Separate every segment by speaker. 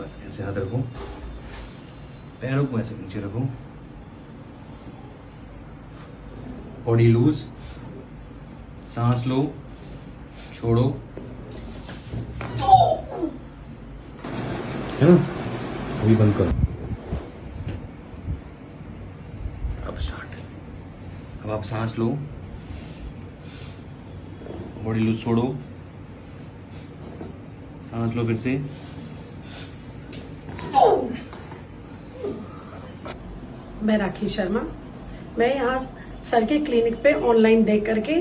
Speaker 1: बस ऐसे हाथ रखो, पैरों को ऐसे नीचे रखो, बॉडी लूज, सांस लो, छोड़ो, है ना? अभी बंद करो। अब स्टार्ट। अब आप सांस लो, बॉडी लूज छोड़ो, सांस लो फिर से।
Speaker 2: मैं राखी शर्मा, मैं यहाँ सर के क्लिनिक पे ऑनलाइन देख करके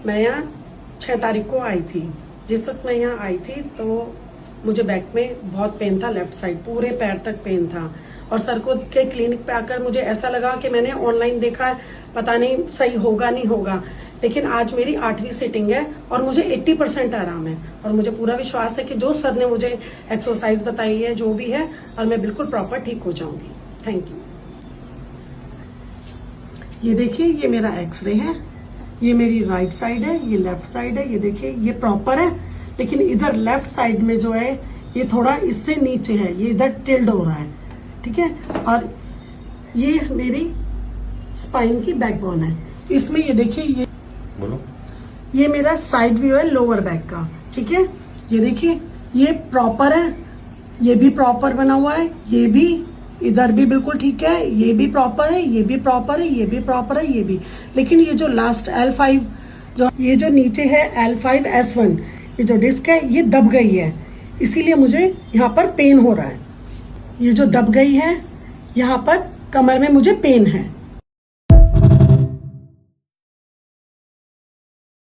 Speaker 2: मैं यहाँ 6 तारीख को आई थी। जिस वक्त मैं यहाँ आई थी तो मुझे बैक में बहुत पेन था, लेफ्ट साइड पूरे पैर तक पेन था। और सर को के क्लिनिक पे आकर मुझे ऐसा लगा कि मैंने ऑनलाइन देखा, पता नहीं सही होगा नहीं होगा, लेकिन आज मेरी 8वीं सीटिंग है और मुझे 80% आराम है। और मुझे पूरा विश्वास है कि जो सर ने मुझे एक्सरसाइज बताई है, जो भी है, और मैं बिल्कुल प्रॉपर ठीक हो जाऊंगी। Thank you. ये देखिए, ये मेरा एक्सरे है, ये मेरी राइट साइड है, ये लेफ्ट साइड है। ये देखिए, ये प्रॉपर है, लेकिन इधर लेफ्ट साइड में जो है ये थोड़ा इससे नीचे है, ये इधर टिल्ड हो रहा है, ठीक है। और ये मेरी स्पाइन की बैकबोन है। इसमें ये देखिए, ये
Speaker 1: बोलो,
Speaker 2: ये मेरा साइड व्यू है लोअर बैक का, ठीक है। ये देखिए, ये प्रॉपर है, ये भी प्रॉपर बना हुआ है, ये भी, इधर भी बिल्कुल ठीक है, ये भी प्रॉपर है, ये भी प्रॉपर है, ये भी प्रॉपर है, ये भी। लेकिन ये जो लास्ट L5, जो ये जो नीचे है L5S1, ये जो डिस्क है ये दब गई है, इसीलिए मुझे यहाँ पर पेन हो रहा है। ये जो दब गई है, यहाँ पर कमर में मुझे पेन है।